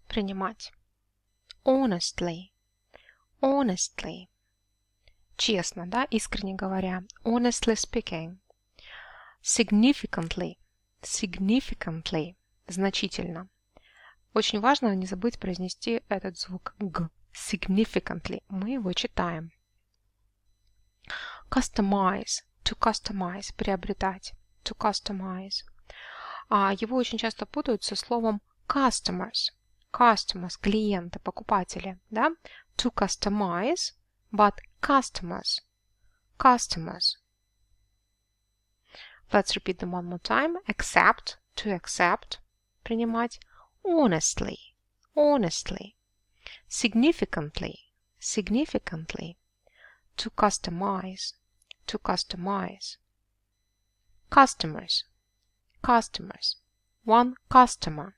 принимать. Honestly. Honestly. Честно, да, искренне говоря. Honestly speaking. Significantly. Significantly. Значительно. Очень важно не забыть произнести этот звук г. Significantly. Мы его читаем. Customize. To customize. Приобретать. To customize. Его очень часто путают со словом customers. Customers. Клиенты, покупатели. Да? To customize. But customers. Customers. Let's repeat them one more time. Accept. To accept. Принимать. Honestly. Honestly. Significantly. Significantly. To customize. To customize. Customers. Customers. One customer.